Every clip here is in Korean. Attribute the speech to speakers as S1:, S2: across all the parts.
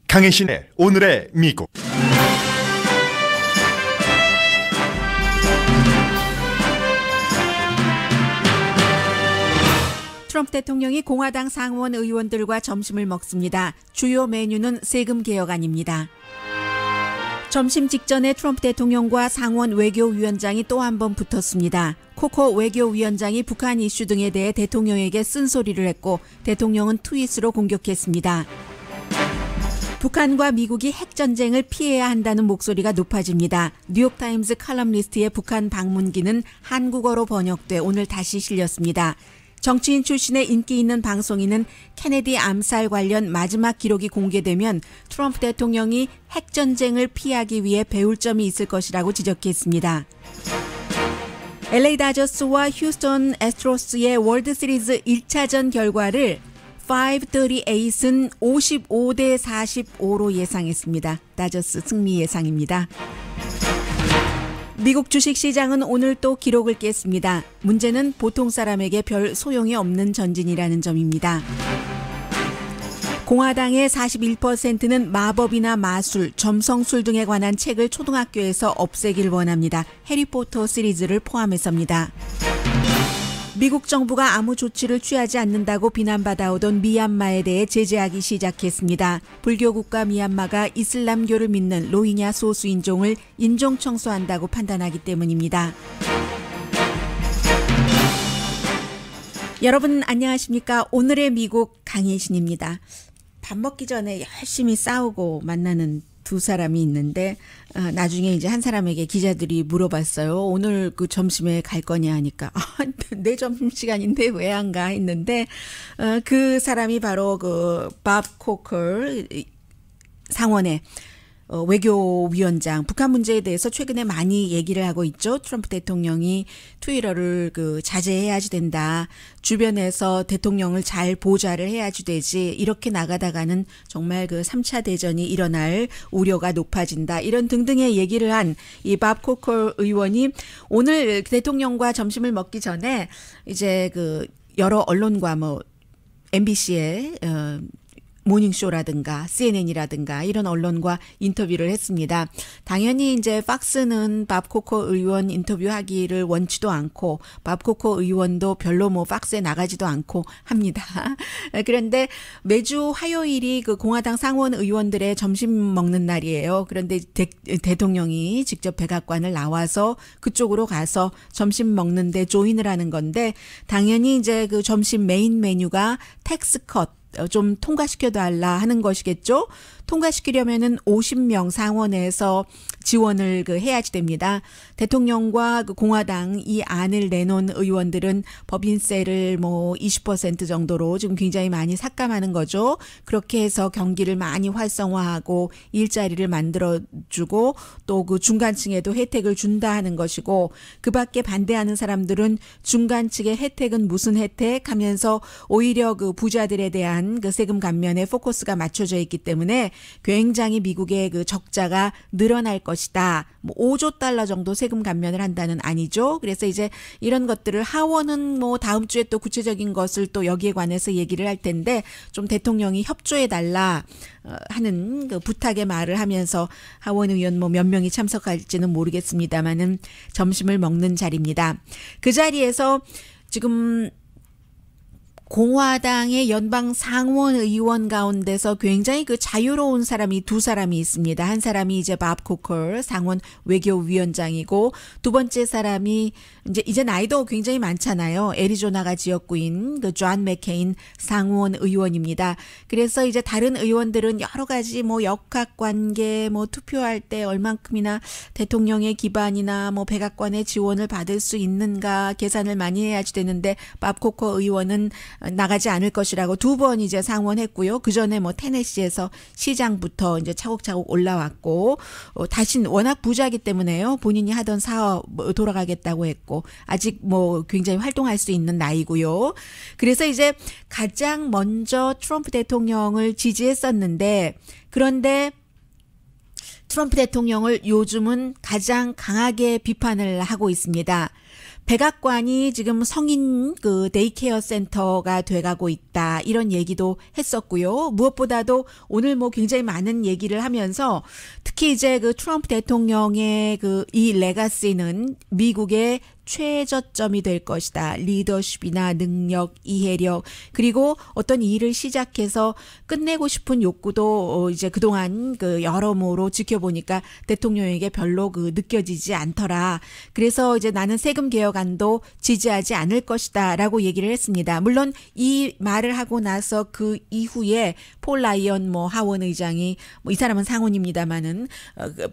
S1: 강혜신의 오늘의 미국.
S2: 트럼프 대통령이 공화당 상원 의원들과 점심을 먹습니다. 주요 메뉴는 세금 개혁안입니다. 점심 직전에 트럼프 대통령과 상원 외교위원장이 또 한 번 붙었습니다. 코코 외교위원장이 북한 이슈 등에 대해 대통령에게 쓴소리를 했고 대통령은 트윗으로 공격했습니다. 북한과 미국이 핵전쟁을 피해야 한다는 목소리가 높아집니다. 뉴욕타임즈 칼럼니스트의 북한 방문기는 한국어로 번역돼 오늘 다시 실렸습니다. 정치인 출신의 인기 있는 방송인은 케네디 암살 관련 마지막 기록이 공개되면 트럼프 대통령이 핵전쟁을 피하기 위해 배울 점이 있을 것이라고 지적했습니다. LA 다저스와 휴스턴 애스트로스의 월드시리즈 1차전 결과를 538은 55대 45로 예상했습니다. 다저스 승리 예상입니다. 미국 주식시장은 오늘 또 기록을 깼습니다. 문제는 보통 사람에게 별 소용이 없는 전진이라는 점입니다. 공화당의 41%는 마법이나 마술, 점성술 등에 관한 책을 초등학교에서 없애길 원합니다. 해리포터 시리즈를 포함해서입니다. 미국 정부가 아무 조치를 취하지 않는다고 비난받아오던 미얀마에 대해 제재하기 시작했습니다. 불교 국가 미얀마가 이슬람교를 믿는 로힝야 소수인종을 인종 청소한다고 판단하기 때문입니다. 여러분 안녕하십니까? 오늘의 미국 강혜신입니다. 밥 먹기 전에 열심히 싸우고 만나는 두 사람이 있는데 나중에 이제 한 사람에게 기자들이 물어봤어요. 오늘 그 점심에 갈 거냐 하니까 내 점심시간인데 왜 안 가 했는데 그 사람이 바로 그 밥 코커 상원의 외교위원장, 북한 문제에 대해서 최근에 많이 얘기를 하고 있죠. 트럼프 대통령이 트위터를 자제해야지 된다. 주변에서 대통령을 잘 보좌를 해야지 되지. 이렇게 나가다가는 정말 3차 대전이 일어날 우려가 높아진다. 이런 등등의 얘기를 한 이 밥 코커 의원이 오늘 대통령과 점심을 먹기 전에 이제 여러 언론과 MBC의 모닝쇼라든가 CNN이라든가 이런 언론과 인터뷰를 했습니다. 당연히 이제 팍스는 밥 코커 의원 인터뷰하기를 원치도 않고 밥 코커 의원도 별로 팍스에 나가지도 않고 합니다. 그런데 매주 화요일이 공화당 상원 의원들의 점심 먹는 날이에요. 그런데 대통령이 직접 백악관을 나와서 그쪽으로 가서 점심 먹는데 조인을 하는 건데 당연히 이제 점심 메인 메뉴가 텍스 컷 좀 통과시켜달라 하는 것이겠죠. 통과시키려면은 50명 상원에서 지원을 해야지 됩니다. 대통령과 공화당 이 안을 내놓은 의원들은 법인세를 20% 정도로 지금 굉장히 많이 삭감하는 거죠. 그렇게 해서 경기를 많이 활성화하고 일자리를 만들어주고 또 중간층에도 혜택을 준다 하는 것이고 그 밖에 반대하는 사람들은 중간층의 혜택은 무슨 혜택 하면서 오히려 부자들에 대한 세금 감면에 포커스가 맞춰져 있기 때문에 굉장히 미국의 적자가 늘어날 것이다. 5조 달러 정도 세금 감면을 한다는 아니죠. 그래서 이제 이런 것들을 하원은 다음 주에 또 구체적인 것을 또 여기에 관해서 얘기를 할 텐데 좀 대통령이 협조해 달라 하는 부탁의 말을 하면서 하원 의원 몇 명이 참석할지는 모르겠습니다만은 점심을 먹는 자리입니다. 그 자리에서 지금 공화당의 연방 상원 의원 가운데서 굉장히 자유로운 사람이 두 사람이 있습니다. 한 사람이 이제 밥 코커 상원 외교위원장이고 두 번째 사람이 이제 나이도 굉장히 많잖아요. 애리조나가 지역구인 존 맥케인 상원 의원입니다. 그래서 이제 다른 의원들은 여러 가지 역학관계 투표할 때 얼만큼이나 대통령의 기반이나 백악관의 지원을 받을 수 있는가 계산을 많이 해야지 되는데 밥 코커 의원은 나가지 않을 것이라고 두 번 이제 상원했고요. 그 전에 테네시에서 시장부터 이제 차곡차곡 올라왔고 다시 워낙 부자이기 때문에요. 본인이 하던 사업 돌아가겠다고 했고 아직 굉장히 활동할 수 있는 나이고요. 그래서 이제 가장 먼저 트럼프 대통령을 지지했었는데 그런데 트럼프 대통령을 요즘은 가장 강하게 비판을 하고 있습니다. 백악관이 지금 성인 그 데이케어 센터가 돼가고 있다 이런 얘기도 했었고요. 무엇보다도 오늘 뭐 굉장히 많은 얘기를 하면서 특히 이제 그 트럼프 대통령의 그 이 레가시는 미국의 최저점이 될 것이다. 리더십이나 능력, 이해력 그리고 어떤 일을 시작해서 끝내고 싶은 욕구도 이제 그동안 그 여러모로 지켜보니까 대통령에게 별로 그 느껴지지 않더라. 그래서 이제 나는 세금 개혁안도 지지하지 않을 것이다라고 얘기를 했습니다. 물론 이 말을 하고 나서 그 이후에 폴 라이언 뭐 하원 의장이 뭐 이 사람은 상원입니다만은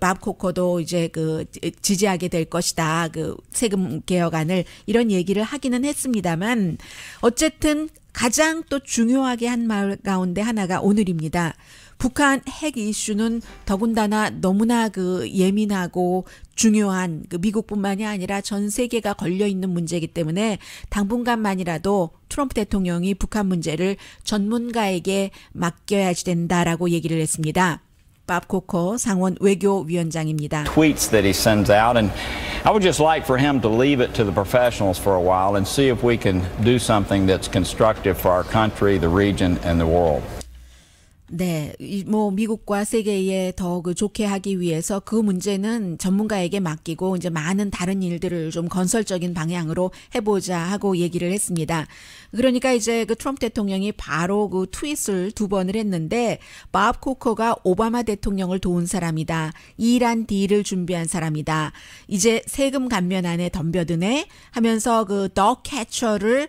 S2: 밥 코커도 이제 그 지지하게 될 것이다. 그 세금 개혁안을 이런 얘기를 하기는 했습니다만 어쨌든 가장 또 중요하게 한 말 가운데 하나가 오늘입니다. 북한 핵 이슈는 더군다나 너무나 그 예민하고 중요한 그 미국뿐만이 아니라 전 세계가 걸려 있는 문제이기 때문에 당분간만이라도 트럼프 대통령이 북한 문제를 전문가에게 맡겨야지 된다라고 얘기를 했습니다. 밥 코커 상원 외교위원장입니다.
S3: Tweets that he sends out, and I would just like for him to leave it to the professionals for a while and see if we can do something that's constructive for our country, the region, and the world.
S2: 네, 뭐 미국과 세계에 더 그 좋게 하기 위해서 그 문제는 전문가에게 맡기고 이제 많은 다른 일들을 좀 건설적인 방향으로 해보자 하고 얘기를 했습니다. 그러니까 이제 그 트럼프 대통령이 바로 그 트윗을 2번을 했는데 밥 코커가 오바마 대통령을 도운 사람이다. 이란 딜을 준비한 사람이다. 이제 세금 감면안에 덤벼드네 하면서 그 더 캐처를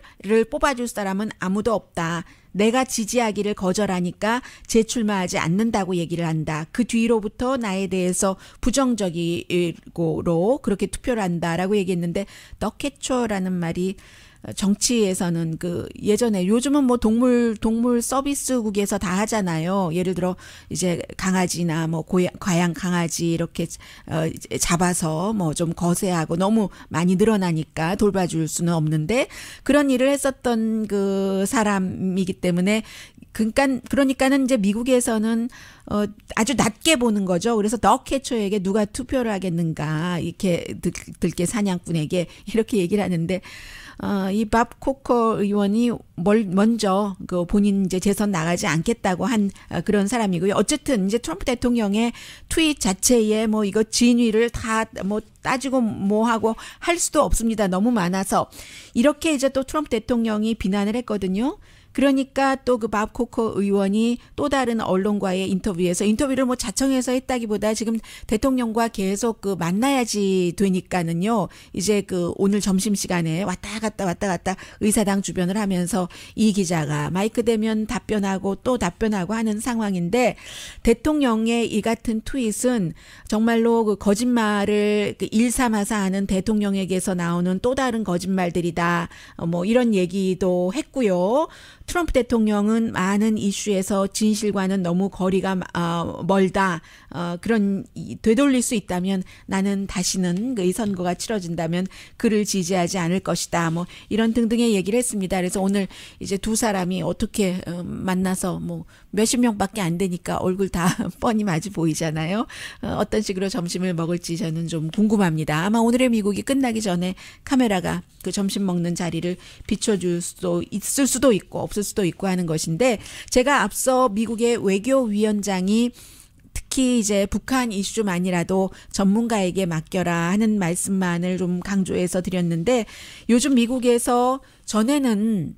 S2: 뽑아줄 사람은 아무도 없다. 내가 지지하기를 거절하니까 재출마하지 않는다고 얘기를 한다. 그 뒤로부터 나에 대해서 부정적이고로 그렇게 투표를 한다라고 얘기했는데 덕캐쳐라는 말이 정치에서는 그 예전에 요즘은 뭐 동물 서비스국에서 다 하잖아요. 예를 들어 이제 강아지나 뭐 과양 강아지 이렇게 잡아서 뭐 좀 거세하고 너무 많이 늘어나니까 돌봐줄 수는 없는데 그런 일을 했었던 그 사람이기 때문에 그러니까는 이제 미국에서는 아주 낮게 보는 거죠. 그래서 더 캐쳐에게 누가 투표를 하겠는가 이렇게 들깨 사냥꾼에게 이렇게 얘기를 하는데 이 밥 코커 의원이 먼저 그 본인 이제 재선 나가지 않겠다고 한 그런 사람이고요. 어쨌든 이제 트럼프 대통령의 트윗 자체에 뭐 이거 진위를 다 뭐 따지고 뭐 하고 할 수도 없습니다. 너무 많아서 이렇게 이제 또 트럼프 대통령이 비난을 했거든요. 그러니까 또 그 밥 코커 의원이 또 다른 언론과의 인터뷰를 뭐 자청해서 했다기보다 지금 대통령과 계속 그 만나야지 되니까는요. 이제 그 오늘 점심시간에 왔다 갔다 의사당 주변을 하면서 이 기자가 마이크 대면 답변하고 또 답변하고 하는 상황인데 대통령의 이 같은 트윗은 정말로 그 거짓말을 그 일삼아서 하는 대통령에게서 나오는 또 다른 거짓말들이다. 뭐 이런 얘기도 했고요. 트럼프 대통령은 많은 이슈에서 진실과는 너무 거리가 멀다. 그런 되돌릴 수 있다면 나는 다시는 이 선거가 치러진다면 그를 지지하지 않을 것이다. 뭐 이런 등등의 얘기를 했습니다. 그래서 오늘 이제 두 사람이 어떻게 만나서 뭐 몇십 명밖에 안 되니까 얼굴 다 뻔히 마주 보이잖아요. 어떤 식으로 점심을 먹을지 저는 좀 궁금합니다. 아마 오늘의 미국이 끝나기 전에 카메라가 그 점심 먹는 자리를 비춰줄 수도 있을 수도 있고 없을 수도 있고 하는 것인데 제가 앞서 미국의 외교위원장이 특히 이제 북한 이슈만이라도 전문가에게 맡겨라 하는 말씀만을 좀 강조해서 드렸는데 요즘 미국에서 전에는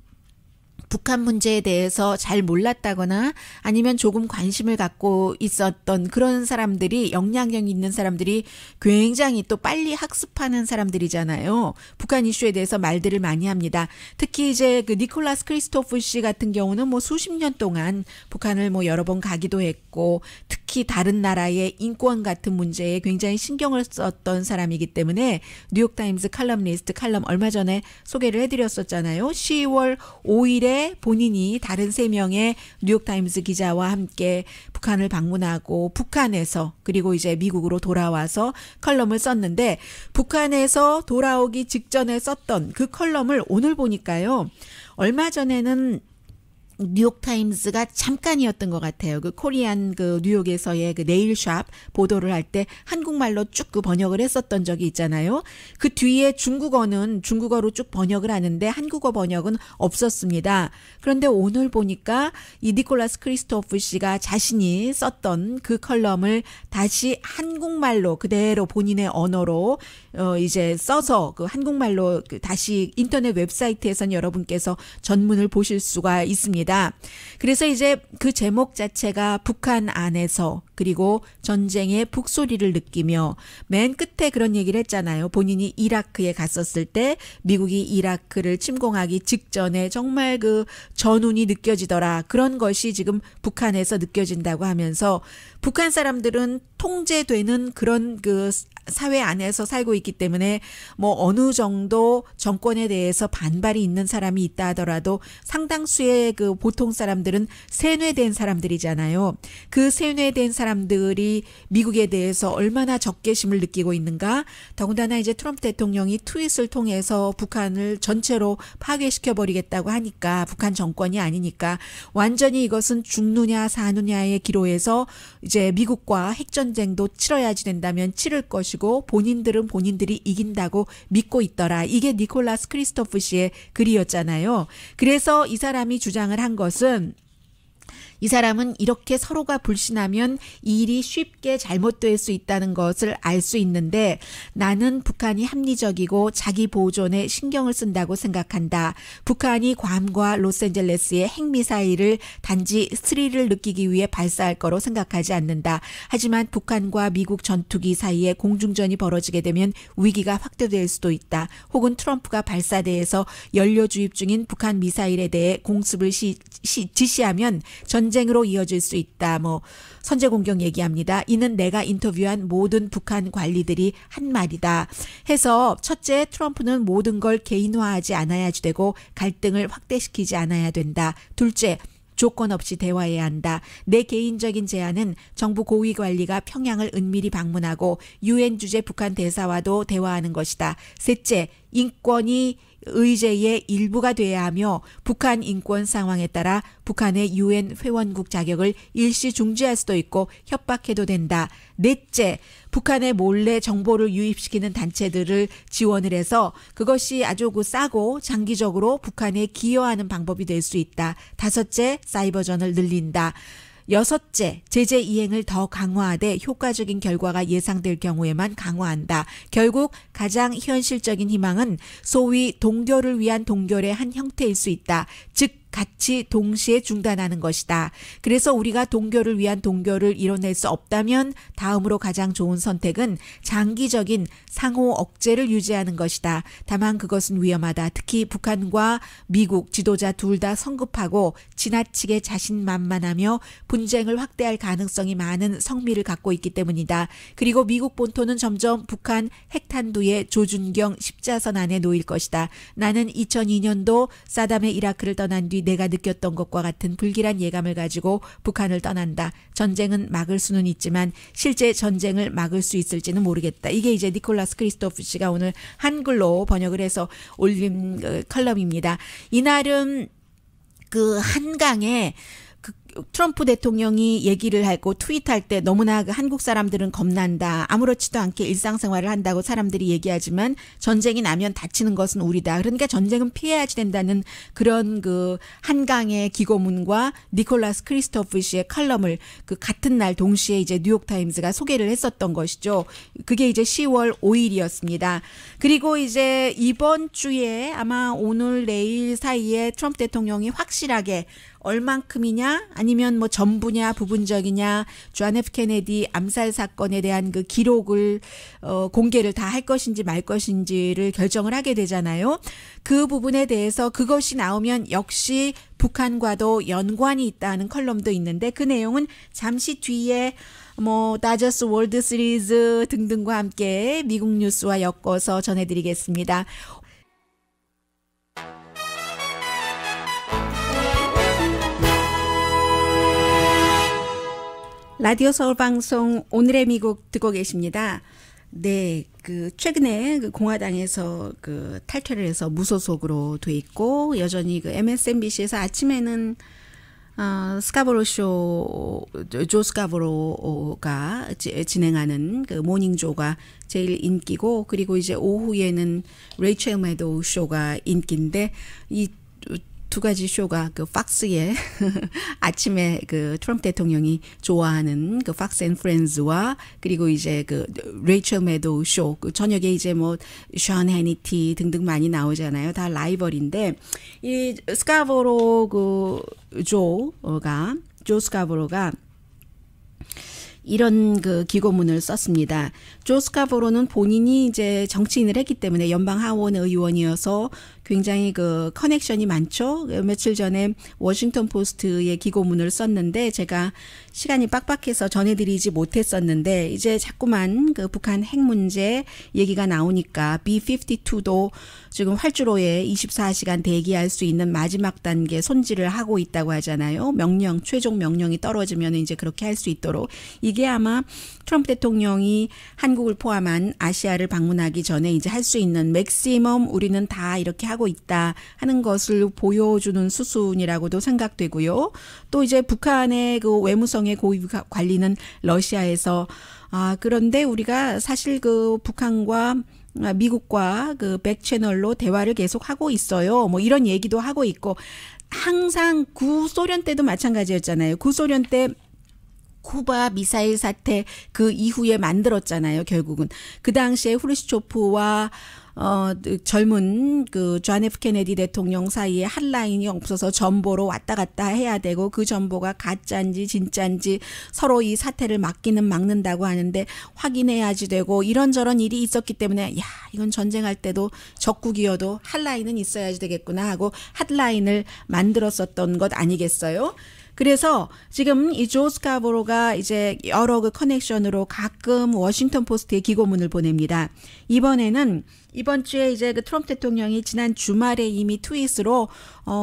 S2: 북한 문제에 대해서 잘 몰랐다거나 아니면 조금 관심을 갖고 있었던 그런 사람들이 영향력 있는 사람들이 굉장히 또 빨리 학습하는 사람들이잖아요. 북한 이슈에 대해서 말들을 많이 합니다. 특히 이제 그 니콜라스 크리스토프 씨 같은 경우는 뭐 수십 년 동안 북한을 뭐 여러 번 가기도 했고 특히 다른 나라의 인권 같은 문제에 굉장히 신경을 썼던 사람이기 때문에 뉴욕타임스 칼럼니스트 칼럼 얼마 전에 소개를 해드렸었잖아요. 10월 5일에 본인이 다른 3명의 뉴욕타임스 기자와 함께 북한을 방문하고 북한에서 그리고 이제 미국으로 돌아와서 컬럼을 썼는데 북한에서 돌아오기 직전에 썼던 그 컬럼을 오늘 보니까요. 얼마 전에는 뉴욕타임스가 잠깐이었던 것 같아요. 그 코리안 그 뉴욕에서의 그 네일샵 보도를 할 때 한국말로 쭉 그 번역을 했었던 적이 있잖아요. 그 뒤에 중국어로 쭉 번역을 하는데 한국어 번역은 없었습니다. 그런데 오늘 보니까 이 니콜라스 크리스토프 씨가 자신이 썼던 그 컬럼을 다시 한국말로 그대로 본인의 언어로 이제 써서 그 한국말로 다시 인터넷 웹사이트에서는 여러분께서 전문을 보실 수가 있습니다. 그래서 이제 그 제목 자체가 북한 안에서 그리고 전쟁의 북소리를 느끼며 맨 끝에 그런 얘기를 했잖아요. 본인이 이라크에 갔었을 때 미국이 이라크를 침공하기 직전에 정말 그 전운이 느껴지더라. 그런 것이 지금 북한에서 느껴진다고 하면서 북한 사람들은 통제되는 그런 그 사회 안에서 살고 있기 때문에 뭐 어느 정도 정권에 대해서 반발이 있는 사람이 있다 하더라도 상당수의 그 보통 사람들은 세뇌된 사람들이잖아요. 그 세뇌된 사람들이 미국에 대해서 얼마나 적개심을 느끼고 있는가. 더군다나 이제 트럼프 대통령이 트윗을 통해서 북한을 전체로 파괴시켜 버리겠다고 하니까 북한 정권이 아니니까 완전히 이것은 죽느냐 사느냐의 기로에서 이제 미국과 핵전쟁도 치러야지 된다면 치를 것이고 본인들은 본인들이 이긴다고 믿고 있더라. 이게 니콜라스 크리스토프 씨의 글이었잖아요. 그래서 이 사람이 주장을 한 것은 이 사람은 이렇게 서로가 불신하면 이 일이 쉽게 잘못될 수 있다는 것을 알 수 있는데 나는 북한이 합리적이고 자기 보존에 신경을 쓴다고 생각한다. 북한이 괌과 로스앤젤레스의 핵미사일을 단지 스릴을 느끼기 위해 발사할 거로 생각하지 않는다. 하지만 북한과 미국 전투기 사이에 공중전이 벌어지게 되면 위기가 확대될 수도 있다. 혹은 트럼프가 발사대에서 연료 주입 중인 북한 미사일에 대해 공습을 지시하면 전쟁으로 이어질 수 있다. 뭐 선제 공격 얘기합니다. 이는 내가 인터뷰한 모든 북한 관리들이 한 말이다. 해서 첫째, 트럼프는 모든 걸 개인화하지 않아야지 되고 갈등을 확대시키지 않아야 된다. 둘째, 조건 없이 대화해야 한다. 내 개인적인 제안은 정부 고위 관리가 평양을 은밀히 방문하고 유엔 주재 북한 대사와도 대화하는 것이다. 셋째, 인권이 의제의 일부가 돼야 하며 북한 인권 상황에 따라 북한의 유엔 회원국 자격을 일시 중지할 수도 있고 협박해도 된다. 넷째, 북한에 몰래 정보를 유입시키는 단체들을 지원을 해서 그것이 아주 싸고 장기적으로 북한에 기여하는 방법이 될 수 있다. 다섯째, 사이버전을 늘린다. 여섯째, 제재 이행을 더 강화하되 효과적인 결과가 예상될 경우에만 강화한다. 결국 가장 현실적인 희망은 소위 동결을 위한 동결의 한 형태일 수 있다. 즉 같이 동시에 중단하는 것이다. 그래서 우리가 동결을 위한 동결을 이뤄낼 수 없다면 다음으로 가장 좋은 선택은 장기적인 상호 억제를 유지하는 것이다. 다만 그것은 위험하다. 특히 북한과 미국 지도자 둘 다 성급하고 지나치게 자신만만하며 분쟁을 확대할 가능성이 많은 성미를 갖고 있기 때문이다. 그리고 미국 본토는 점점 북한 핵탄두의 조준경 십자선 안에 놓일 것이다. 나는 2002년도 사담의 이라크를 떠난 뒤 내가 느꼈던 것과 같은 불길한 예감을 가지고 북한을 떠난다. 전쟁은 막을 수는 있지만 실제 전쟁을 막을 수 있을지는 모르겠다. 이게 이제 니콜라스 크리스토프 씨가 오늘 한글로 번역을 해서 올린 컬럼입니다. 이날은 그 한강에 트럼프 대통령이 얘기를 하고 트윗할 때 너무나 한국 사람들은 겁난다. 아무렇지도 않게 일상생활을 한다고 사람들이 얘기하지만 전쟁이 나면 다치는 것은 우리다. 그러니까 전쟁은 피해야지 된다는 그런 그 한강의 기고문과 니콜라스 크리스토프 씨의 컬럼을 그 같은 날 동시에 이제 뉴욕타임스가 소개를 했었던 것이죠. 그게 이제 10월 5일이었습니다. 그리고 이제 이번 주에 아마 오늘 내일 사이에 트럼프 대통령이 확실하게 얼만큼이냐 아니면 뭐 전부냐 부분적이냐 존 F 케네디 암살 사건에 대한 그 기록을 공개를 다 할 것인지 말 것인지를 결정을 하게 되잖아요. 그 부분에 대해서 그것이 나오면 역시 북한과도 연관이 있다는 컬럼도 있는데 그 내용은 잠시 뒤에 뭐 다저스 월드 시리즈 등등과 함께 미국 뉴스와 엮어서 전해드리겠습니다. 라디오 서울 방송 오늘의 미국 듣고 계십니다. 네, 그 최근에 그 공화당에서 그 탈퇴를 해서 무소속으로 돼 있고 여전히 그 MSNBC에서 아침에는 스카보로 쇼, 조 스카보로가 진행하는 그 모닝조가 제일 인기고, 그리고 이제 오후에는 레이첼 매도우 쇼가 인기인데, 이 두 가지 쇼가 그 팍스의 아침에 그 트럼프 대통령이 좋아하는 그 팍스 앤 프렌즈와, 그리고 이제 그 레이첼 매도우 쇼, 그 저녁에 이제 뭐 션 해니티 등등 많이 나오잖아요. 다 라이벌인데, 이 스카보로 조 스카보로가 이런 그 기고문을 썼습니다. 조 스카보로는 본인이 이제 정치인을 했기 때문에 연방 하원 의원이어서 굉장히 그 커넥션이 많죠. 며칠 전에 워싱턴 포스트에 기고문을 썼는데 제가 시간이 빡빡해서 전해드리지 못했었는데, 이제 자꾸만 그 북한 핵 문제 얘기가 나오니까 B-52도 지금 활주로에 24시간 대기할 수 있는 마지막 단계 손질을 하고 있다고 하잖아요. 최종 명령이 떨어지면 이제 그렇게 할 수 있도록. 이게 아마 트럼프 대통령이 한국을 포함한 아시아를 방문하기 전에 이제 할 수 있는 맥시멈 우리는 다 이렇게 하고 있다 하는 것을 보여주는 수순이라고도 생각되고요. 또 이제 북한의 그 외무성의 고위 관리는 러시아에서 그런데 우리가 사실 그 북한과 미국과 그 백채널로 대화를 계속 하고 있어요. 뭐 이런 얘기도 하고 있고, 항상 구소련 때도 마찬가지였잖아요. 구소련 때 쿠바 미사일 사태 그 이후에 만들었잖아요. 결국은 그 당시에 후르시초프와 젊은 그 존 F 케네디 대통령 사이에 핫라인이 없어서 전보로 왔다 갔다 해야 되고, 그 전보가 가짜인지 진짜인지 서로 이 사태를 막는다고 하는데 확인해야지 되고, 이런저런 일이 있었기 때문에 이건 전쟁할 때도 적국이어도 핫라인은 있어야지 되겠구나 하고 핫라인을 만들었었던 것 아니겠어요? 그래서 지금 이 조 스카보로가 이제 여러 그 커넥션으로 가끔 워싱턴 포스트에 기고문을 보냅니다. 이번 주에 이제 그 트럼프 대통령이 지난 주말에 이미 트윗으로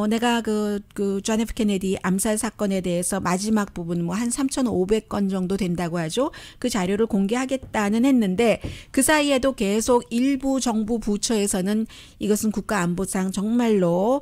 S2: 내가 그 존 F 케네디 암살 사건에 대해서 마지막 부분 뭐 한 3,500건 정도 된다고 하죠. 그 자료를 공개하겠다는 했는데, 그 사이에도 계속 일부 정부 부처에서는 이것은 국가안보상 정말로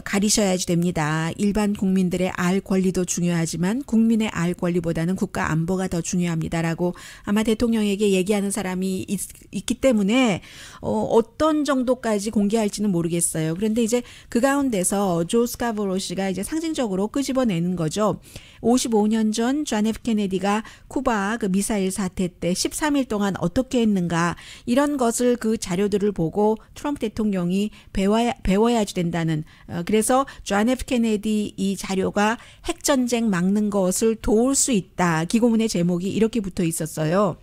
S2: 가리셔야지 됩니다. 일반 국민들의 알 권리도 중요하지만 국민의 알 권리보다는 국가안보가 더 중요합니다라고 아마 대통령에게 얘기하는 사람이 있기 때문에 어떤 정도까지 공개할지는 모르겠어요. 그런데 이제 그 가운데서 조 스카보로 씨가 이제 상징적으로 끄집어내는 거죠. 55년 전 존 F 케네디가 쿠바 그 미사일 사태 때 13일 동안 어떻게 했는가, 이런 것을 그 자료들을 보고 트럼프 대통령이 배워야지 된다는, 그래서 존 F 케네디 이 자료가 핵전쟁 막는 것을 도울 수 있다. 기고문의 제목이 이렇게 붙어 있었어요.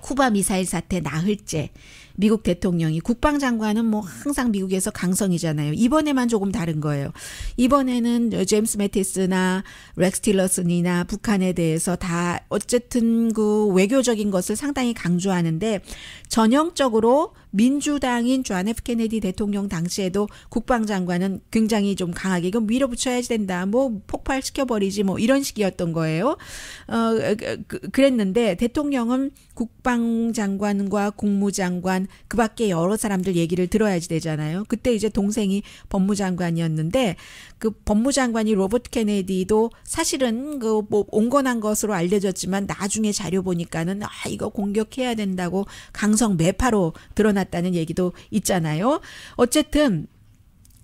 S2: 쿠바 미사일 사태 나흘째. 미국 대통령이, 국방장관은 뭐 항상 미국에서 강성이잖아요. 이번에만 조금 다른 거예요. 이번에는 제임스 매티스나 렉스 틸러슨이나 북한에 대해서 다 어쨌든 그 외교적인 것을 상당히 강조하는데, 전형적으로 민주당인 존 F 케네디 대통령 당시에도 국방장관은 굉장히 좀 강하게 이건 밀어붙여야지 된다, 뭐 폭발시켜버리지, 뭐 이런 식이었던 거예요. 그랬는데 대통령은 국방장관과 국무장관 그 밖에 여러 사람들 얘기를 들어야지 되잖아요. 그때 이제 동생이 법무장관이었는데, 그 법무장관이 로버트 케네디도 사실은 그 뭐 온건한 것으로 알려졌지만 나중에 자료 보니까는 이거 공격해야 된다고 강성 매파로 드러났다는 얘기도 있잖아요. 어쨌든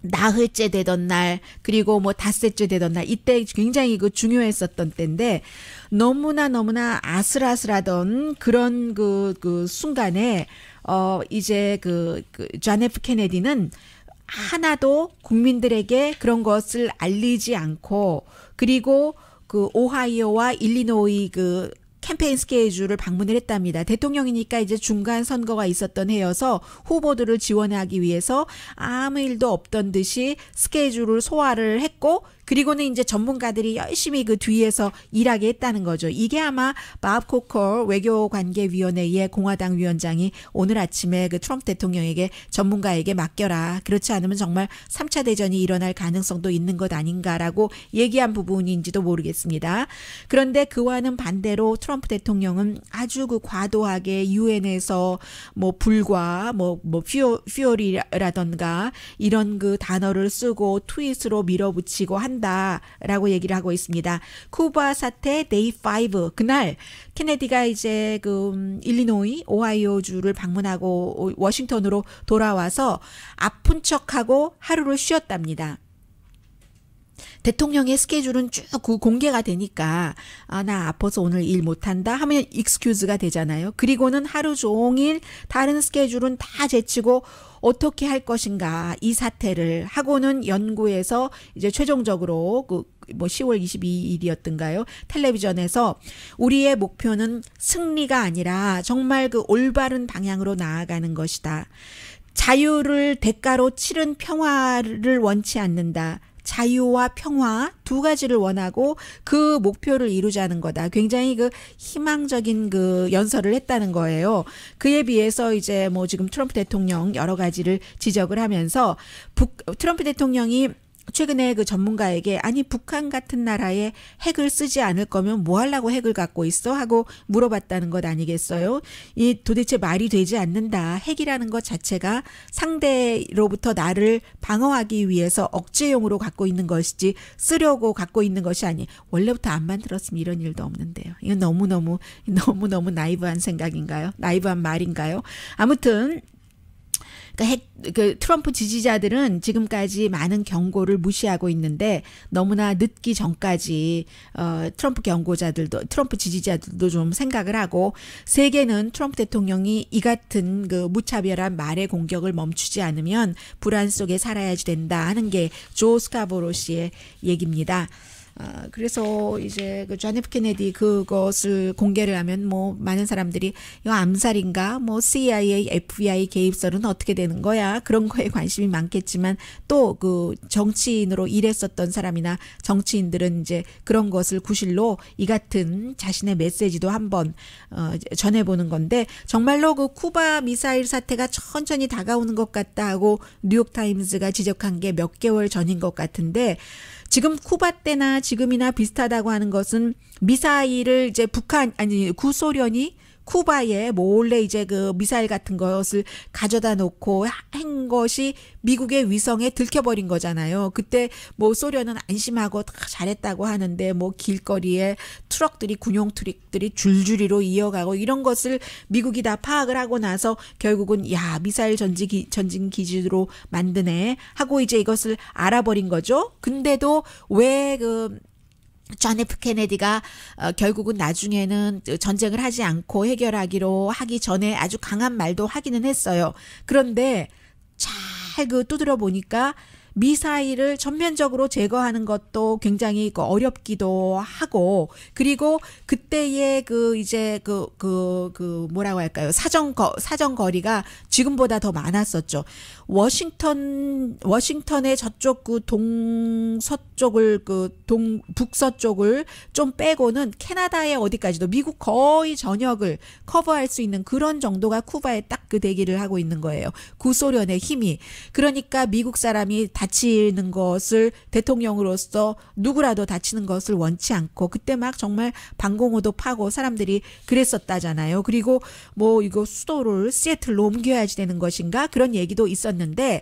S2: 나흘째 되던 날, 그리고 뭐 닷새째 되던 날, 이때 굉장히 그 중요했었던 때인데, 너무나 아슬아슬하던 그런 그 순간에 이제 존 F 케네디는 하나도 국민들에게 그런 것을 알리지 않고, 그리고 그 오하이오와 일리노이 그 캠페인 스케줄을 방문을 했답니다. 대통령이니까 이제 중간 선거가 있었던 해여서 후보들을 지원하기 위해서 아무 일도 없던 듯이 스케줄을 소화를 했고, 그리고는 이제 전문가들이 열심히 그 뒤에서 일하게 했다는 거죠. 이게 아마 밥 코커 외교관계위원회의 공화당 위원장이 오늘 아침에 그 트럼프 대통령에게 전문가에게 맡겨라, 그렇지 않으면 정말 3차 대전이 일어날 가능성도 있는 것 아닌가라고 얘기한 부분인지도 모르겠습니다. 그런데 그와는 반대로 트럼프 대통령은 아주 그 과도하게 유엔에서 뭐 불과 뭐 퓨어리라던가 이런 그 단어를 쓰고 트윗으로 밀어붙이고 한 한다라고 얘기를 하고 있습니다. 쿠바 사태 데이 5 그날 케네디가 이제 그 일리노이, 오하이오주를 방문하고 워싱턴으로 돌아와서 아픈 척하고 하루를 쉬었답니다. 대통령의 스케줄은 쭉 공개가 되니까 나 아파서 오늘 일 못한다 하면 익스큐즈가 되잖아요. 그리고는 하루 종일 다른 스케줄은 다 제치고 어떻게 할 것인가 이 사태를 하고는 연구해서 이제 최종적으로 뭐 10월 22일이었던가요? 텔레비전에서 우리의 목표는 승리가 아니라 정말 그 올바른 방향으로 나아가는 것이다. 자유를 대가로 치른 평화를 원치 않는다. 자유와 평화 두 가지를 원하고 그 목표를 이루자는 거다. 굉장히 그 희망적인 그 연설을 했다는 거예요. 그에 비해서 이제 뭐 지금 트럼프 대통령 여러 가지를 지적을 하면서 트럼프 대통령이 최근에 그 전문가에게 아니 북한 같은 나라에 핵을 쓰지 않을 거면 뭐 하려고 핵을 갖고 있어? 하고 물어봤다는 것 아니겠어요? 이 도대체 말이 되지 않는다. 핵이라는 것 자체가 상대로부터 나를 방어하기 위해서 억제용으로 갖고 있는 것이지 쓰려고 갖고 있는 것이 아니. 원래부터 안 만들었으면 이런 일도 없는데요. 이건 너무너무 나이브한 생각인가요? 나이브한 말인가요? 아무튼 그 트럼프 지지자들은 지금까지 많은 경고를 무시하고 있는데 너무나 늦기 전까지 트럼프 지지자들도 좀 생각을 하고 세계는 트럼프 대통령이 이 같은 그 무차별한 말의 공격을 멈추지 않으면 불안 속에 살아야지 된다 하는 게 조 스카보로 씨의 얘기입니다. 그래서 이제 그 존 F 케네디 그것을 공개를 하면 뭐 많은 사람들이 이거 암살인가 뭐 CIA, FBI 개입설은 어떻게 되는 거야 그런 거에 관심이 많겠지만 또 그 정치인으로 일했었던 사람이나 정치인들은 이제 그런 것을 구실로 이 같은 자신의 메시지도 한번 전해보는 건데 정말로 그 쿠바 미사일 사태가 천천히 다가오는 것 같다 하고 뉴욕타임즈가 지적한 게 몇 개월 전인 것 같은데 지금 쿠바 때나 지금이나 비슷하다고 하는 것은 미사일을 이제 구소련이 쿠바에 몰래 이제 그 미사일 같은 것을 가져다 놓고 한 것이 미국의 위성에 들켜버린 거잖아요. 그때 뭐 소련은 안심하고 다 잘했다고 하는데 뭐 길거리에 군용 트럭들이 줄줄이로 이어가고 이런 것을 미국이 다 파악을 하고 나서 결국은 야 미사일 전진 기지로 만드네 하고 이제 이것을 알아버린 거죠. 근데도 왜 존 F 케네디가 결국은 나중에는 전쟁을 하지 않고 해결하기로 하기 전에 아주 강한 말도 하기는 했어요. 그런데 잘 두드려 보니까 미사일을 전면적으로 제거하는 것도 굉장히 어렵기도 하고 그리고 그때의 뭐라고 할까요? 사정 거리가 지금보다 더 많았었죠. 워싱턴의 저쪽 북서쪽을 좀 빼고는 캐나다의 어디까지도 미국 거의 전역을 커버할 수 있는 그런 정도가 쿠바에 딱 그 대기를 하고 있는 거예요. 구소련의 힘이. 그러니까 미국 사람이 다치는 것을 대통령으로서 누구라도 다치는 것을 원치 않고 그때 막 정말 방공호도 파고 사람들이 그랬었다잖아요. 그리고 뭐 이거 수도를 시애틀로 옮겨야지 되는 것인가 그런 얘기도 있었는데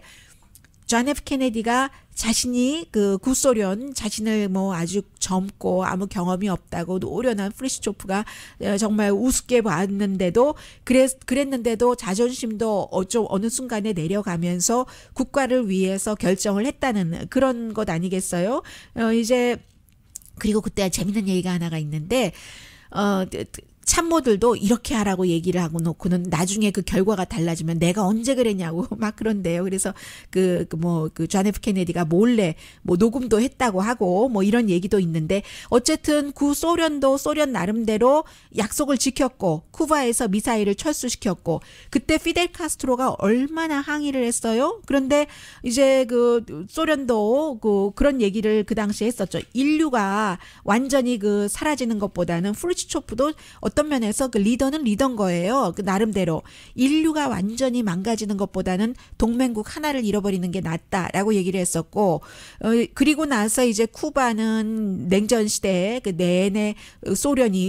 S2: 존 F 케네디가 자신이 그 구소련 자신을 뭐 아주 젊고 아무 경험이 없다고 노련한 프리슈초프가 정말 우습게 봤는데도 그랬는데도 자존심도 어느 순간에 내려가면서 국가를 위해서 결정을 했다는 그런 것 아니겠어요? 이제 그리고 그때 재밌는 얘기가 하나가 있는데 참모들도 이렇게 하라고 얘기를 하고 놓고는 나중에 그 결과가 달라지면 내가 언제 그랬냐고 막 그런데요. 그래서 존 F 케네디가 몰래 뭐 녹음도 했다고 하고 뭐 이런 얘기도 있는데 어쨌든 구소련도 소련 나름대로 약속을 지켰고 쿠바에서 미사일을 철수시켰고 그때 피델 카스트로가 얼마나 항의를 했어요. 그런데 이제 소련도 그런 얘기를 그 당시에 했었죠. 인류가 완전히 사라지는 것보다는 프루시초프도 어떤 면에서 그 리더는 리더인 거예요. 그 나름대로 인류가 완전히 망가지는 것보다는 동맹국 하나를 잃어버리는 게 낫다라고 얘기를 했었고, 그리고 나서 이제 쿠바는 냉전 시대에 그 내내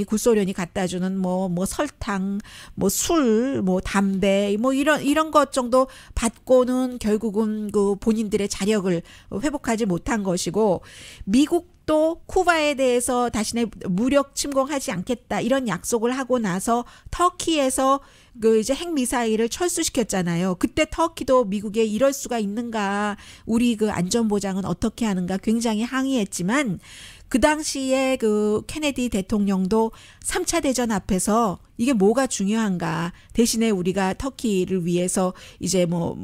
S2: 구소련이 갖다 주는 뭐 설탕, 뭐 술, 뭐 담배, 뭐 이런 것 정도 받고는 결국은 그 본인들의 자력을 회복하지 못한 것이고, 미국도 쿠바에 대해서 다시는 무력 침공하지 않겠다 이런 약속을 하고 나서 터키에서 그 이제 핵미사일을 철수시켰잖아요. 그때 터키도 미국에 이럴 수가 있는가, 우리 그 안전보장은 어떻게 하는가 굉장히 항의했지만, 그 당시에 그 케네디 대통령도 3차 대전 앞에서 이게 뭐가 중요한가, 대신에 우리가 터키를 위해서 이제 뭐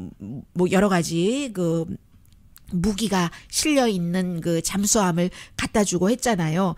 S2: 여러 가지 그 무기가 실려 있는 그 잠수함을 갖다 주고 했잖아요.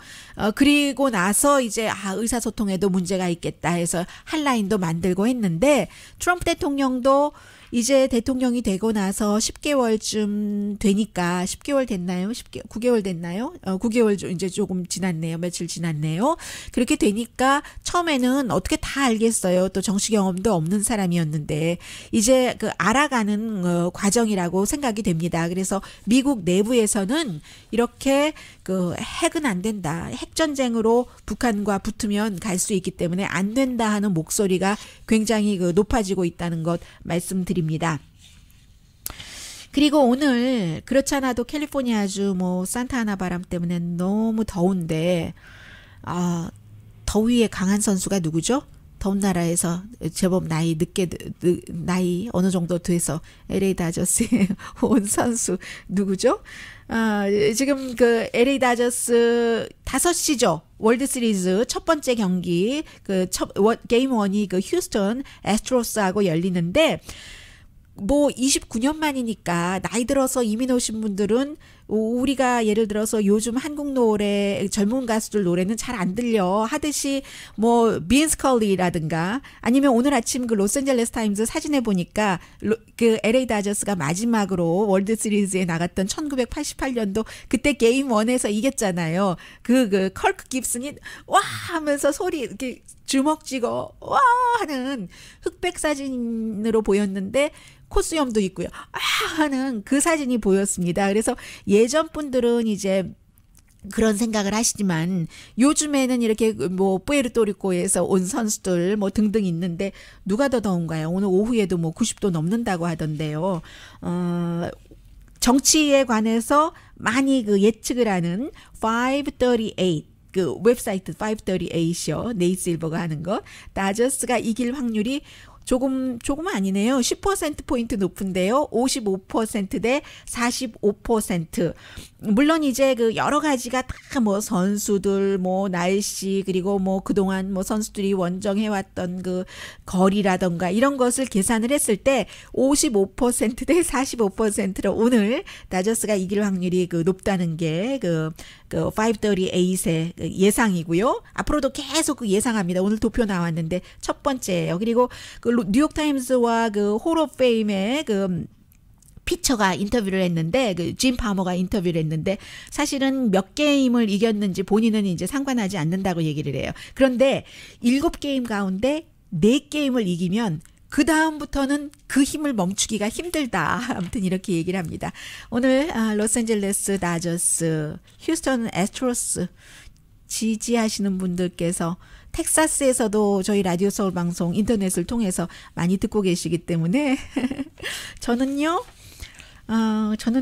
S2: 그리고 나서 이제 의사소통에도 문제가 있겠다 해서 한라인도 만들고 했는데, 트럼프 대통령도 이제 대통령이 되고 나서 10개월쯤 되니까, 10개월 됐나요? 9개월 됐나요? 9개월 이제 조금 지났네요. 며칠 지났네요. 그렇게 되니까 처음에는 어떻게 다 알겠어요. 또 정치 경험도 없는 사람이었는데 이제 그 알아가는 과정이라고 생각이 됩니다. 그래서 미국 내부에서는 이렇게 그 핵은 안 된다, 핵전쟁으로 북한과 붙으면 갈 수 있기 때문에 안 된다 하는 목소리가 굉장히 그 높아지고 있다는 것 말씀드립니다. 그리고 오늘 그렇지 않아도 캘리포니아주 뭐 산타아나 바람 때문에 너무 더운데, 더위에 강한 선수가 누구죠? 더운 나라에서 제법 나이 어느 정도 돼서 LA 다저스에 온 선수 누구죠? 지금 그 LA 다저스 5시죠. 월드 시리즈 첫 번째 경기, 게임 1이 그 휴스턴 애스트로스하고 열리는데, 뭐 29년 만이니까 나이 들어서 이민 오신 분들은 우리가 예를 들어서 요즘 한국 노래, 젊은 가수들 노래는 잘 안 들려 하듯이 뭐 빈스 컬리라든가, 아니면 오늘 아침 그 로스앤젤레스 타임즈 사진에 보니까 그 LA 다저스가 마지막으로 월드 시리즈에 나갔던 1988년도 그때 게임 1에서 이겼잖아요. 그 컬크 깁슨이 와 하면서 소리 이렇게 주먹 쥐고 와 하는 흑백 사진으로 보였는데, 코수염도 있고요. 하는 그 사진이 보였습니다. 그래서 예전 분들은 이제 그런 생각을 하시지만, 요즘에는 이렇게 뭐 뿌에르토리코에서 온 선수들 뭐 등등 있는데 누가 더 더운가요? 오늘 오후에도 뭐 90도 넘는다고 하던데요. 정치에 관해서 많이 그 예측을 하는 538, 그 웹사이트 538이요. 네이실버가 하는 거. 다저스가 이길 확률이 조금 아니네요. 10%포인트 높은데요. 55% 대 45%. 물론 이제 그 여러 가지가 다 뭐 선수들, 뭐 날씨, 그리고 뭐 그동안 뭐 선수들이 원정해왔던 그 거리라던가 이런 것을 계산을 했을 때 55% 대 45%로 오늘 다저스가 이길 확률이 그 높다는 게 그 538의 예상이고요. 앞으로도 계속 그 예상합니다. 오늘 도표 나왔는데 첫 번째예요. 그리고 그 뉴욕타임스와 그 홀 오브 페임의 그 피처가 인터뷰를 했는데, 그 짐 파머가 인터뷰를 했는데, 사실은 몇 게임을 이겼는지 본인은 이제 상관하지 않는다고 얘기를 해요. 그런데 7게임 가운데 4게임을 이기면 그 다음부터는 그 힘을 멈추기가 힘들다. 아무튼 이렇게 얘기를 합니다. 오늘 로스앤젤레스 다저스, 휴스턴 애스트로스 지지하시는 분들께서 텍사스에서도 저희 라디오 서울 방송 인터넷을 통해서 많이 듣고 계시기 때문에 저는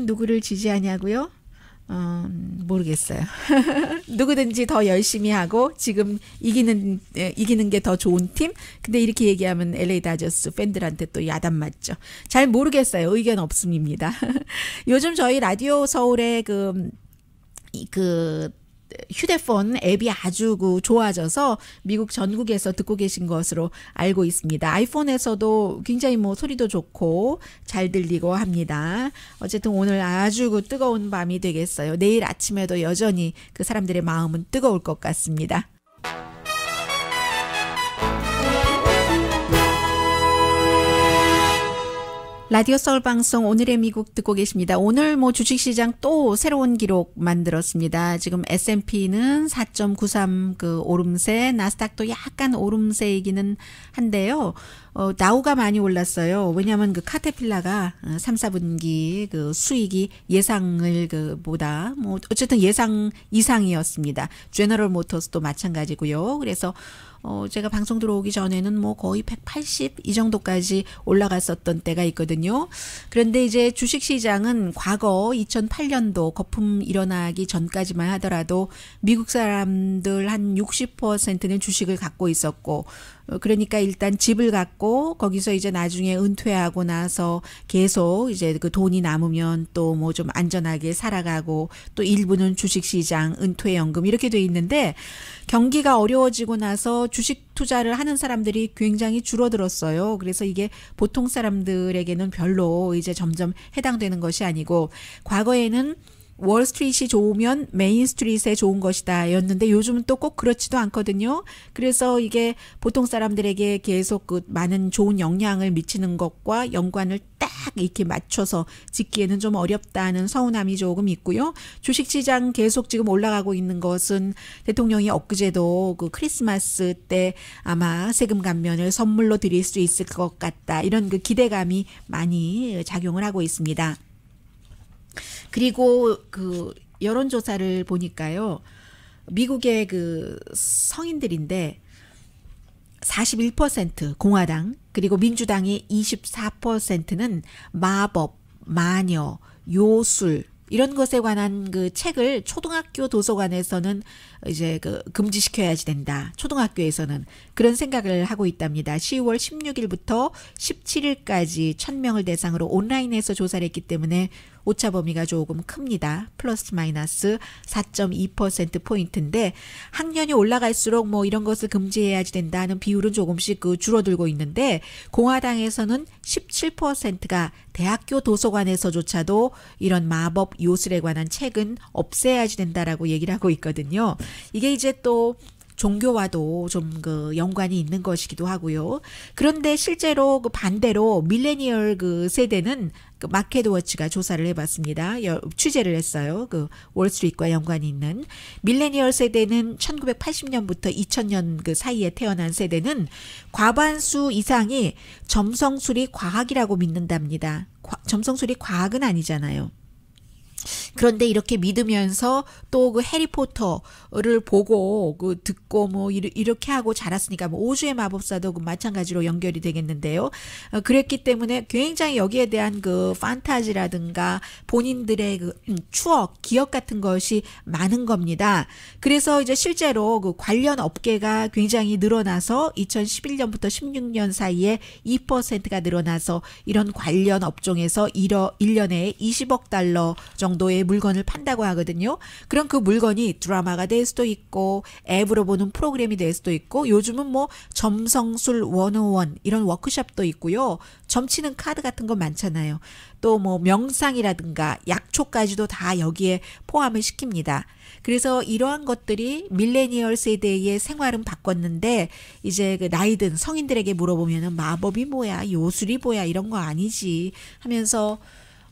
S2: 누구를 지지하냐고요? 모르겠어요. 누구든지 더 열심히 하고 지금 이기는 게 더 좋은 팀. 근데 이렇게 얘기하면 LA 다저스 팬들한테 또 야단 맞죠. 잘 모르겠어요. 의견 없음입니다. 요즘 저희 라디오 서울의 그 휴대폰 앱이 아주 좋아져서 미국 전국에서 듣고 계신 것으로 알고 있습니다. 아이폰에서도 굉장히 뭐 소리도 좋고 잘 들리고 합니다. 어쨌든 오늘 아주 뜨거운 밤이 되겠어요. 내일 아침에도 여전히 그 사람들의 마음은 뜨거울 것 같습니다. 라디오 서울 방송 오늘의 미국 듣고 계십니다. 오늘 뭐 주식시장 또 새로운 기록 만들었습니다. 지금 S&P는 4.93 그 오름세, 나스닥도 약간 오름세이기는 한데요. 다우가 많이 올랐어요. 왜냐하면 그 카테필라가 3, 4분기 그 수익이 예상을 그 보다 뭐 어쨌든 예상 이상이었습니다. 제너럴 모터스도 마찬가지고요. 그래서 제가 방송 들어오기 전에는 뭐 거의 180 이 정도까지 올라갔었던 때가 있거든요. 그런데 이제 주식시장은 과거 2008년도 거품 일어나기 전까지만 하더라도 미국 사람들 한 60%는 주식을 갖고 있었고, 그러니까 일단 집을 갖고 거기서 이제 나중에 은퇴하고 나서 계속 이제 그 돈이 남으면 또 뭐 좀 안전하게 살아가고 또 일부는 주식시장, 은퇴연금 이렇게 돼 있는데 경기가 어려워지고 나서 주식 투자를 하는 사람들이 굉장히 줄어들었어요. 그래서 이게 보통 사람들에게는 별로 이제 점점 해당되는 것이 아니고 과거에는 월스트리트이 좋으면 메인스트리트에 좋은 것이다 였는데 요즘은 또 꼭 그렇지도 않거든요. 그래서 이게 보통 사람들에게 계속 그 많은 좋은 영향을 미치는 것과 연관을 딱 이렇게 맞춰서 짓기에는 좀 어렵다는 서운함이 조금 있고요. 주식시장 계속 지금 올라가고 있는 것은 대통령이 엊그제도 그 크리스마스 때 아마 세금 감면을 선물로 드릴 수 있을 것 같다. 이런 그 기대감이 많이 작용을 하고 있습니다. 그리고 그 여론조사를 보니까요. 미국의 그 성인들인데 41% 공화당 그리고 민주당의 24%는 마법, 마녀, 요술 이런 것에 관한 그 책을 초등학교 도서관에서는 이제 그 금지시켜야지 된다. 초등학교에서는 그런 생각을 하고 있답니다. 10월 16일부터 17일까지 1000명을 대상으로 온라인에서 조사를 했기 때문에 오차 범위가 조금 큽니다. 플러스 마이너스 4.2%포인트인데 학년이 올라갈수록 뭐 이런 것을 금지해야지 된다는 비율은 조금씩 그 줄어들고 있는데 공화당에서는 17%가 대학교 도서관에서조차도 이런 마법 요술에 관한 책은 없애야지 된다라고 얘기를 하고 있거든요. 이게 이제 또 종교와도 좀 그 연관이 있는 것이기도 하고요. 그런데 실제로 그 반대로 밀레니얼 그 세대는 그 마켓워치가 조사를 해봤습니다. 취재를 했어요. 그 월스트리트과 연관이 있는 밀레니얼 세대는 1980년부터 2000년 그 사이에 태어난 세대는 과반수 이상이 점성술이 과학이라고 믿는답니다. 점성술이 과학은 아니잖아요. 그런데 이렇게 믿으면서 또 그 해리포터를 보고 그 듣고 뭐 이렇게 하고 자랐으니까 뭐 오즈의 마법사도 그 마찬가지로 연결이 되겠는데요. 그랬기 때문에 굉장히 여기에 대한 그 판타지라든가 본인들의 그 추억, 기억 같은 것이 많은 겁니다. 그래서 이제 실제로 그 관련 업계가 굉장히 늘어나서 2011년부터 16년 사이에 2%가 늘어나서 이런 관련 업종에서 1년에 20억 달러 정도의 물건을 판다고 하거든요. 그럼 그 물건이 드라마가 될 수도 있고 앱으로 보는 프로그램이 될 수도 있고 요즘은 뭐 점성술 101 이런 워크숍도 있고요. 점치는 카드 같은 거 많잖아요. 또 뭐 명상이라든가 약초까지도 다 여기에 포함을 시킵니다. 그래서 이러한 것들이 밀레니얼 세대의 생활은 바꿨는데 이제 그 나이 든 성인들에게 물어보면은 마법이 뭐야, 요술이 뭐야 이런 거 아니지 하면서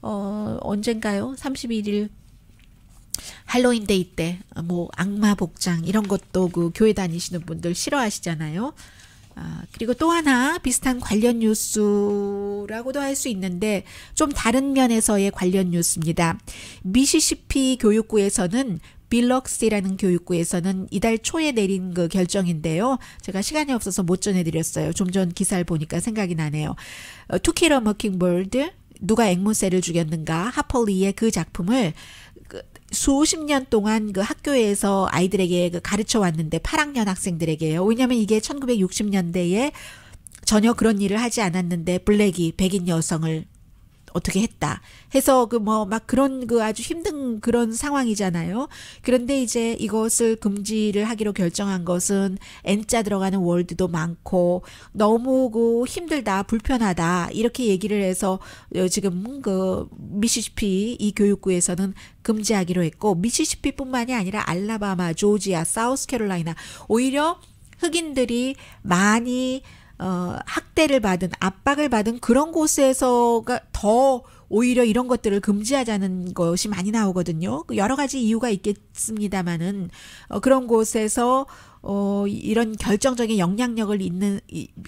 S2: 언젠가요? 31일 할로윈 데이 때 뭐 악마 복장 이런 것도 그 교회 다니시는 분들 싫어하시잖아요. 그리고 또 하나 비슷한 관련 뉴스라고도 할 수 있는데 좀 다른 면에서의 관련 뉴스입니다. 미시시피 교육부에서는 빌럭시라는 교육부에서는 이달 초에 내린 그 결정인데요. 제가 시간이 없어서 못 전해드렸어요. 좀 전 기사를 보니까 생각이 나네요. To Kill a Mockingbird 누가 앵무새를 죽였는가 하펄리의 그 작품을 수십 년 동안 그 학교에서 아이들에게 그 가르쳐 왔는데 8학년 학생들에게요. 왜냐하면 이게 1960년대에 전혀 그런 일을 하지 않았는데 블랙이 백인 여성을 어떻게 했다 해서 그 뭐 막 그런 그 아주 힘든 그런 상황이잖아요. 그런데 이제 이것을 금지를 하기로 결정한 것은 N자 들어가는 월드도 많고 너무 그 힘들다 불편하다 이렇게 얘기를 해서 지금 그 미시시피 이 교육부에서는 금지하기로 했고 미시시피뿐만이 아니라 알라바마, 조지아, 사우스캐롤라이나 오히려 흑인들이 많이 학대를 받은 압박을 받은 그런 곳에서가 더 오히려 이런 것들을 금지하자는 것이 많이 나오거든요. 여러 가지 이유가 있겠습니다만은 그런 곳에서 이런 결정적인 영향력을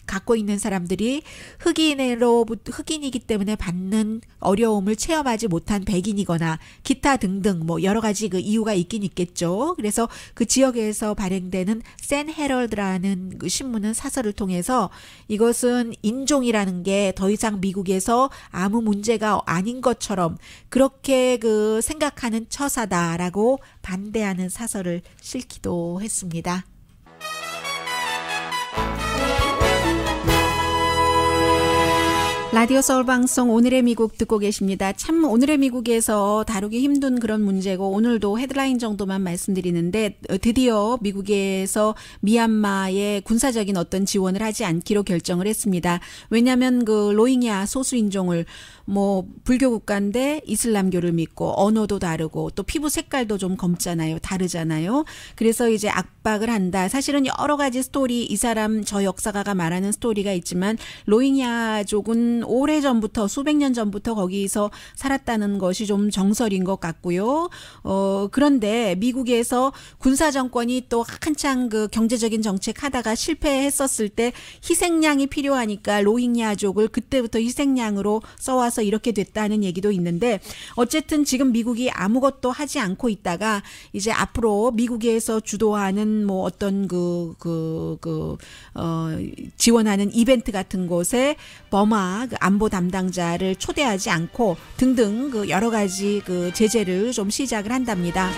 S2: 갖고 있는 사람들이 흑인이기 때문에 받는 어려움을 체험하지 못한 백인이거나 기타 등등 뭐 여러 가지 그 이유가 있긴 있겠죠. 그래서 그 지역에서 발행되는 샌 헤럴드라는 그 신문은 사설을 통해서 이것은 인종이라는 게 더 이상 미국에서 아무 문제가 아닌 것처럼 그렇게 그 생각하는 처사다라고 반대하는 사설을 실기도 했습니다. 라디오 서울 방송 오늘의 미국 듣고 계십니다. 참 오늘의 미국에서 다루기 힘든 그런 문제고 오늘도 헤드라인 정도만 말씀드리는데 드디어 미국에서 미얀마에 군사적인 어떤 지원을 하지 않기로 결정을 했습니다. 왜냐하면 그 로힝야 소수인종을 뭐 불교 국가인데 이슬람교를 믿고 언어도 다르고 또 피부 색깔도 좀 검잖아요. 다르잖아요. 그래서 이제 압박을 한다. 사실은 여러 가지 스토리 이 사람 저 역사가가 말하는 스토리가 있지만 로힝야족은 오래전부터 수백 년 전부터 거기서 살았다는 것이 좀 정설인 것 같고요. 그런데 미국에서 군사 정권이 또 한창 그 경제적인 정책 하다가 실패했었을 때 희생양이 필요하니까 로힝야족을 그때부터 희생양으로 써와서 이렇게 됐다는 얘기도 있는데 어쨌든 지금 미국이 아무것도 하지 않고 있다가 이제 앞으로 미국에서 주도하는 뭐 어떤 지원하는 이벤트 같은 곳에 버마 그 안보 담당자를 초대하지 않고 등등 그 여러 가지 그 제재를 좀 시작을 한답니다.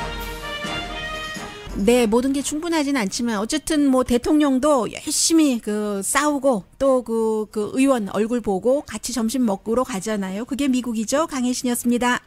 S2: 네, 모든 게 충분하진 않지만 어쨌든 뭐 대통령도 열심히 그 싸우고 또 그 의원 얼굴 보고 같이 점심 먹으러 가잖아요. 그게 미국이죠. 강혜신이었습니다.